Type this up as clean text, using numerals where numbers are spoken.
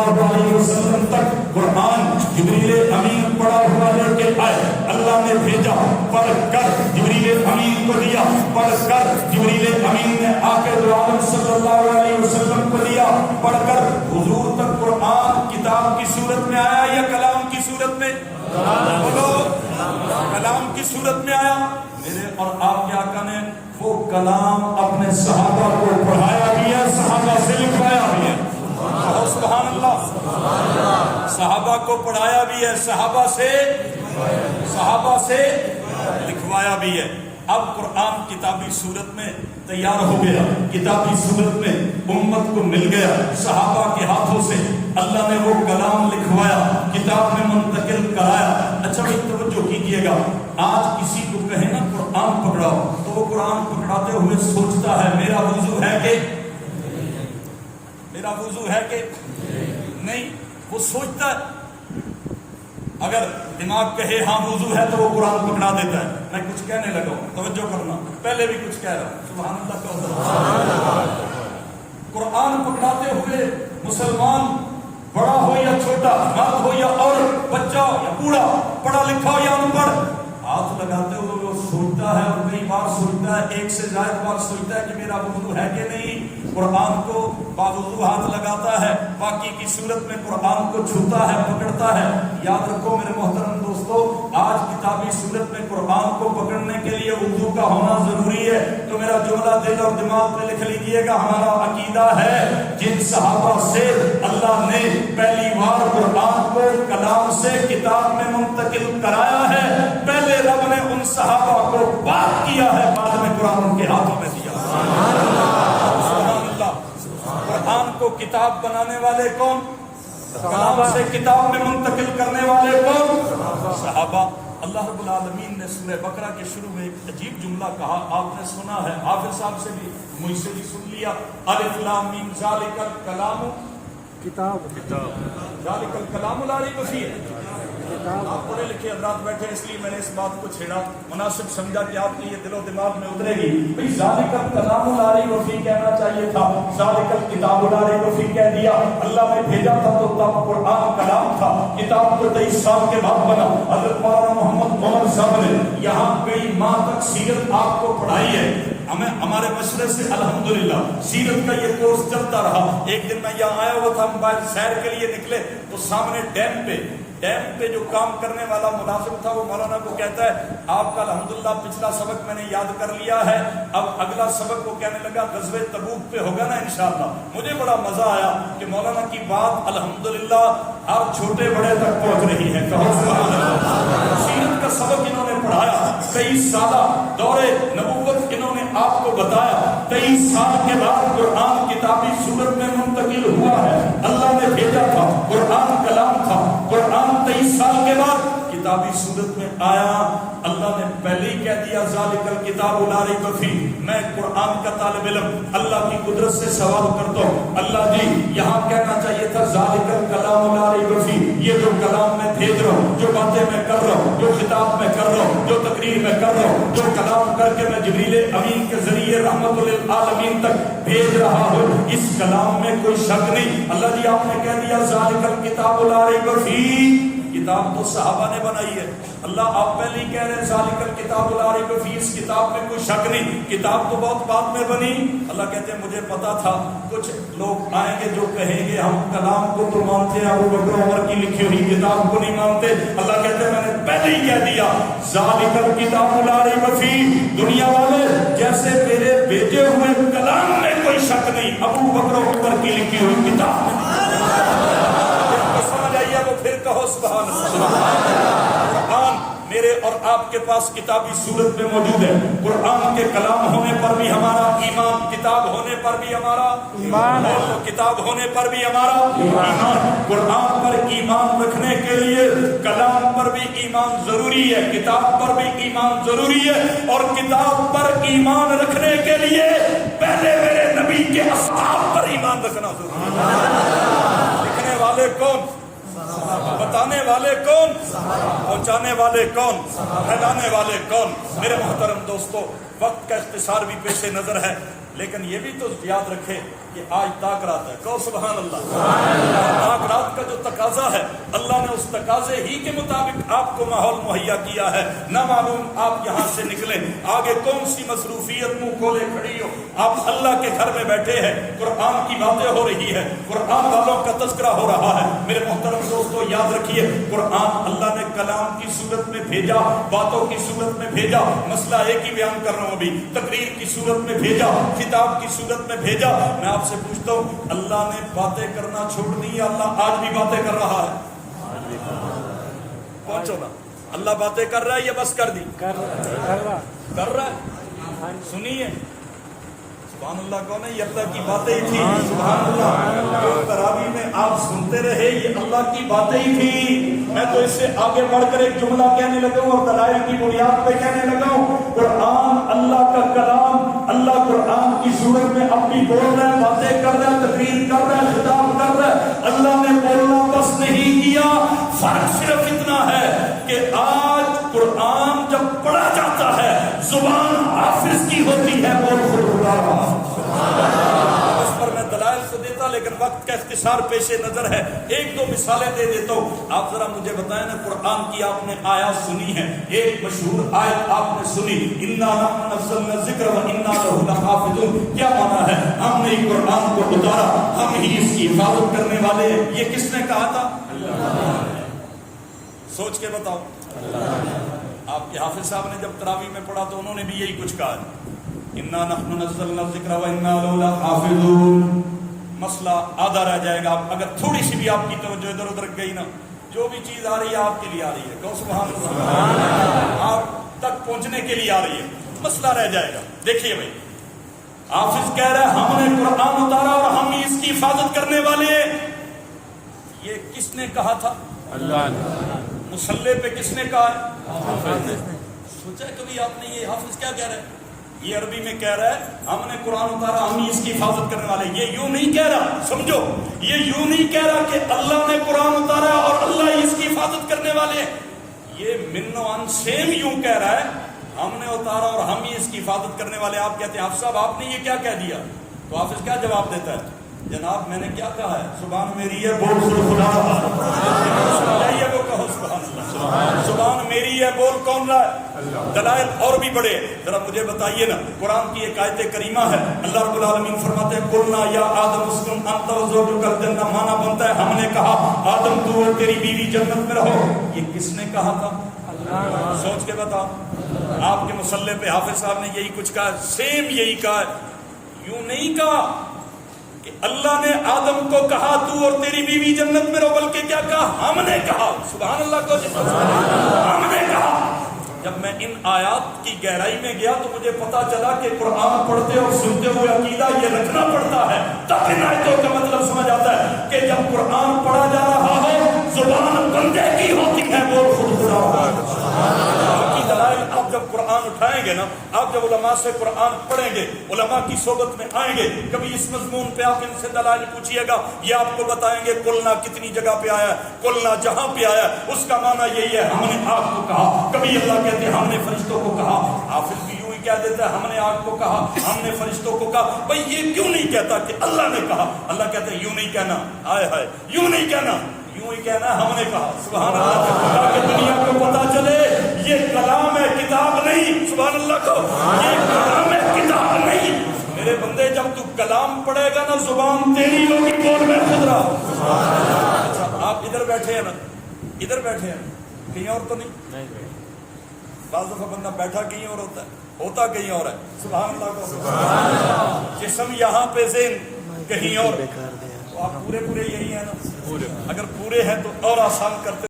اللہ علیہ وسلم تک قرآن جبریل امین پڑھا ہوا لے کے آئے. اللہ نے بھیجا, پڑھ کر جبریل امین کو دیا, پڑھ کر جبریل امین نے آ کے دو عالم صلی اللہ علیہ وسلم کو دیا, پڑھ کر حضور تک قرآن کتاب کی صورت میں آیا یا کلام کی صورت میں؟ بولو, کلام کی صورت میں آیا. میرے اور آپ کے آقا نے وہ کلام اپنے صحابہ کو پڑھایا بھی ہے, صحابہ سے لکھوایا بھی ہے. سبحان اللہ. صحابہ کو پڑھایا بھی ہے, صحابہ سے لکھوایا بھی ہے. اب قرآن کتابی صورت میں تیار ہو گیا, کتابی صورت میں امت کو مل گیا, صحابہ کے ہاتھوں سے اللہ نے وہ کلام لکھوایا, کتاب میں منتقل کرایا. اچھا بھائی توجہ کیجیے گا, آج کسی کو کہے نا قرآن پکڑاؤ تو وہ قرآن پکڑاتے ہوئے سوچتا ہے میرا وضو ہے کہ نہیں, وہ سوچتا ہے. اگر دماغ کہے ہاں وضو ہے تو وہ قرآن پکڑا دیتا ہے. میں کچھ کہنے لگا ہوں, توجہ کرنا, پہلے بھی کچھ کہہ رہا ہوں. سبحان اللہ. قرآن پکڑاتے ہوئے مسلمان بڑا ہو یا چھوٹا, مرد ہو یا عورت, بچہ یا بوڑھا, پڑھا لکھا ہو یا ان پڑھ, ہاتھ لگاتے ہوئے وہ سوچتا ہے, اور کئی بار سوچتا ہے, ایک سے زائد بار سوچتا ہے کہ میرا وضو ہے کہ نہیں. قرآن کو باوضو ہاتھ لگاتا ہے, باقی کی صورت میں قرآن کو چھوتا ہے, پکڑتا ہے. یاد رکھو میرے محترم دوستو, آج کتابی صورت میں قرآن کو پکڑنے کے لیے وضو کا ہونا ضروری ہے. تو میرا جملہ دل اور دماغ پہ لکھ لیجئے گا, ہمارا عقیدہ ہے جن صحابہ سے اللہ نے پہلی بار قرآن کو کلام سے کتاب میں منتقل کرایا ہے, پہلے رب نے ان صحابہ کو بات کیا ہے, بعد میں قرآن ان کے ہاتھوں میں دیا. قرآن کو کتاب بنانے والے کون؟ کلام سے کتاب میں منتقل کرنے والے کون؟ صحابہ. اللہ رب العالمین نے سورہ بقرہ کے شروع میں ایک عجیب جملہ کہا, آپ نے سنا ہے, حافظ صاحب سے بھی, مجھ سے بھی سن لیا. الف لام میم ذالک الکلام کتاب, ذالک الکلام لا ریب فیہ. آپ پڑھے لکھے حضرات بیٹھے, اس لیے میں نے اس بات کو چھیڑا, مناسب سمجھا کہ آپ کے یہ دل و دماغ میں اترے گی. بھئی ذالک الکلام لا ریب فیہ کہنا چاہیے تھا, ذالک الکتاب لا ریب فیہ کہہ دیا. اللہ نے بھیجا تھا تو تب قرآن کلام تھا, کتاب کو 23 سال کے بعد بنا. حضرت مولانا محمد عمر صاحب نے یہاں کئی ماہ تک سیرت آپ کو پڑھائی ہے. ہمارے مشورے سے الحمدللہ سیرت کا یہ کورس چلتا رہا. ایک دن میں یہاں آیا ہوا تھا, موبائل سیر کے لیے نکلے تو سامنے ڈیم پہ جو کام کرنے والا ملازم تھا وہ مولانا کو کہتا ہے آپ کا الحمدللہ پچھلا سبق میں نے یاد کر لیا ہے, اب اگلا سبق وہ کہنے لگا غزوہ تبوک پہ ہوگا نا انشاءاللہ. مجھے بڑا مزہ آیا کہ مولانا کی بات الحمدللہ ہر چھوٹے بڑے تک پہنچ رہی ہے. کہو سبحان اللہ. سیرت کا سبق انہوں نے پڑھایا, 23 سالہ دور نبوت انہوں نے آپ کو بتایا. 23 سال کے بعد قرآن کتابی صورت میں منتقل ہوا ہے. اللہ نے بھیجا تھا, قرآن کلام تھا, قرآن 23 سال کے بعد کتابی صورت میں آیا. اللہ نے پہلے ہی کہہ دیا ذالک الکتاب لا ریب فیہ. میں قرآن کا طالب علم اللہ کی قدرت سے سوال کرتا ہوں, اللہ جی یہاں کہنا چاہیے تھا ذالک الکلام لا ریب فیہ. یہ جو کلام میں بھیج رہا ہوں, جو باتیں میں کر رہا ہوں, جو خطاب میں کر رہا ہوں, جو تقریر میں کر رہا ہوں, جو کلام کر کے میں جبریل امین کے ذریعے رحمت للعالمین تک بھیج رہا ہوں, اس کلام میں کوئی شک نہیں. اللہ جی آپ نے کہہ دیا ذالک الکتاب لا ریب فیہ. کتاب تو صحابہ نے بنائی ہے. اللہ آپ پہلے ہی کہہ رہے ہیں ذالک الکتاب لا ریب فیہ, اس کتاب میں کوئی شک نہیں, کتاب تو بہت بعد میں بنی. اللہ کہتے ہیں مجھے پتا تھا کچھ لوگ آئیں گے جو کہیں گے ہم کلام کو تو مانتے ہیں, ابو بکر عمر کی لکھی ہوئی کتاب کو نہیں مانتے. اللہ کہتے ہیں میں نے پہلے ہی کہہ دیا ذالک الکتاب لا ریب فیہ. دنیا والے جیسے میرے بھیجے ہوئے کلام میں کوئی شک نہیں, ابو بکر عمر کی لکھی ہوئی کتاب میں سمجھ آئیے وہ پھر کہو سبحان اللہ. قرآن میرے اور آپ کے پاس کتابی صورت میں موجود ہے. قرآن کے کلام ہونے پر بھی ہمارا ایمان, کتاب ہونے پر بھی ہمارا ایمان, کتاب ہونے پر بھی ہمارا ایمان. قرآن پر ایمان رکھنے کے لیے کلام پر بھی ایمان ضروری ہے, کتاب پر بھی ایمان ضروری ہے, اور کتاب پر ایمان رکھنے کے لیے پہلے میرے نبی کے اصحاب پر ایمان رکھنا ضروری ہے. لکھنے والے کون, بتانے والے کون, پہنچانے والے کون, پھیلانے والے کون. میرے محترم دوستو, وقت کا اختصار بھی پیش نظر ہے, لیکن یہ بھی تو یاد رکھے کہ آج تاک رات ہے. کہو سبحان اللہ. تاک رات کا جو تقاضا ہے اللہ نے اس تقاضے ہی کے مطابق آپ کو ماحول مہیا کیا ہے. نہ معلوم آپ یہاں سے نکلیں آگے کون سی مصروفیت منہ کھولے کھڑی ہو, آپ اللہ کے گھر میں بیٹھے ہیں, قرآن کی باتیں ہو رہی ہے, قرآن والوں کا تذکرہ ہو رہا ہے. میرے محترم دوستو یاد رکھیے, قرآن اللہ نے کلام کی صورت میں بھیجا, باتوں کی صورت میں بھیجا. مسئلہ ایک ہی بیان کر رہا ہوں ابھی, تقریر کی صورت میں بھیجا, خطاب کی صورت میں بھیجا. میں آپ سے پوچھتا ہوں اللہ نے باتیں کرنا چھوڑ دی یا اللہ آج بھی باتیں کر رہا ہے؟ پہنچو نا, اللہ باتیں کر رہا ہے یا بس کر دی؟ کر رہا ہے. سنیے سبحان اللہ. کون ہے؟ یہ اللہ کی باتیں ہی تھی. سبحان اللہ. جو تراویح میں آپ سنتے رہے یہ اللہ کی باتیں ہی تھی. میں تو اس سے آگے بڑھ کر ایک جملہ کہنے لگا ہوں اور دلائل کی بنیاد پہ کہنے لگا ہوں, قرآن اللہ کا کلام, اللہ قرآن کی صورت میں اپنی بول رہا ہے, باتیں کر رہا ہے, تقریر کر رہا ہے, خطاب کر رہا ہے. اللہ نے بولنا بس نہیں کیا, فرق صرف اتنا ہے کہ آج قرآن جب پڑھا جاتا ہے زبان حافظ کی ہوتی ہے. بول خدا اس پر میں دلائل تو دیتا لیکن وقت کا اختصار پیش نظر ہے. ایک دو مثالیں دے دیتا ہوں. آپ ذرا مجھے بتائیں نا, قرآن کی آپ نے آیات سنی ہے, ایک مشہور آیت آپ نے سنی, اِنَّا نَحْنُ نَزَّلْنَا الذِّكْرَ وَإِنَّا لَهُ لَحَافِظُونَ. کیا مانا ہے؟ ہم نے قرآن کو اتارا, ہم ہی اس کی حفاظت کرنے والے ہیں. یہ کس نے کہا تھا؟ سوچ کے بتاؤ. آپ کے حافظ صاحب نے جب تراویح میں پڑھا تو انہوں نے بھی یہی کچھ کہا, اِنَّا نَحْنُ نَزَّلْنَا الذِّكْرَ وَإِنَّا لَهُ لَحَافِظُونَ. مسئلہ آدھا رہ جائے گا اگر تھوڑی سی بھی آپ کی توجہ ادھر ادھر گئی نا. جو بھی چیز آ رہی ہے آپ کے لیے آ رہی ہے. کہو سبحان اللہ. آپ تک پہنچنے کے لیے آ رہی ہے, مسئلہ رہ جائے گا. دیکھیے بھائی, حافظ کہہ رہے ہیں ہم نے قرآن اتارا اور ہم ہی اس کی حفاظت کرنے والے. یہ کس نے کہا تھا؟ اللہ نے. مصلح پہ کس نے کہا ہے؟ سوچا کبھی آپ نے یہ حافظ کیا کہہ رہا ہے؟ یہ عربی میں کہہ رہا ہے ہم نے قرآن اتارا ہم ہی اس کی حفاظت کرنے والے. یہ یوں نہیں کہہ رہا, سمجھو, یہ یوں نہیں کہہ رہا کہ اللہ نے قرآن اتارا اور اللہ ہی اس کی حفاظت کرنے والے. یہ من و عن سیم یوں کہہ رہا ہے ہم نے اتارا اور ہم ہی اس کی حفاظت کرنے والے. آپ کہتے ہیں حافظ صاحب آپ نے یہ کیا کہہ دیا؟ تو حافظ کیا جواب دیتا ہے؟ جناب میں نے کیا کہا ہے؟ زبان میری ہے بول خدا ہے وہ کہو سبحان اللہ. زبان میری ہے بول کون رہا ہے؟ دلائل اور بھی بڑے. ذرا مجھے بتائیے نا, قرآن کی ایک آیت کریمہ ہے, اللہ رب العالمین فرماتے ہیں قلنا یا آدم اسکن انت وزوجک الجنہ. مانا بنتا ہے ہم نے کہا آدم تو اور تیری بیوی جنت میں رہو. یہ کس نے کہا تھا؟ سوچ کے بتا. آپ کے مصلح پہ حافظ صاحب نے یہی کچھ کہا, سیم یہی کہا. یوں نہیں کہا کہ اللہ نے آدم کو کہا تو اور تیری بیوی جنت میں رہو, بلکہ کیا کہا؟ ہم نے کہا. سبحان اللہ کو ہم نے کہا. جب میں ان آیات کی گہرائی میں گیا تو مجھے پتا چلا کہ قرآن پڑھتے اور سنتے ہوئے عقیدہ یہ رکھنا پڑتا ہے, تب ان آیتوں کا مطلب سمجھ آتا ہے کہ جب قرآن پڑھا جا رہا ہو زبان بندے کی ہوتی ہے بول خود خدا. کی دلائل آپ جب قرآن اٹھائیں گے نا, آپ جب علماء سے قرآن پڑھیں گے, علماء کی صحبت میں آئیں گے, کبھی اس مضمون پہ آپ ان سے دلائل پوچھیے گا, یہ آپ کو بتائیں گے قلنا کتنی جگہ پہ آیا ہے, قلنا جہاں پہ آیا ہے اس کا معنی یہی ہے ہم نے آپ کو کہا. کبھی اللہ کہتے ہیں ہم نے فرشتوں کو کہا. حافظ بھی یوں ہی کہہ دیتا ہے ہم نے آگ کو کہا, ہم نے فرشتوں کو کہا. بھائی یہ کیوں نہیں کہتا کہ اللہ نے کہا؟ اللہ کہتے ہیں یوں نہیں کہنا, ہائے ہائے یوں نہیں کہنا, یوں ہی کہنا ہم نے کہا. سبحان اللہ. تاکہ دنیا کو پتا چلے یہ کلام ہے کتاب نہیں. سبحان اللہ کو, یہ کلام ہے کتاب نہیں. میرے بندے جب تو کلام پڑھے گا نا زبان تیری ہوگی بول میں خود رہا. اچھا آپ ادھر بیٹھے ہیں نا, ادھر بیٹھے ہیں, کہیں اور تو نہیں؟ بعض دفعہ بندہ بیٹھا کہیں اور ہوتا ہے, ہوتا کہیں اور ہے. سبحان اللہ کو. جسم یہاں پہ ذہن کہیں اور. تو آپ پورے یہی ہیں نا, اگر پورے ہیں تو اور آسان کرتے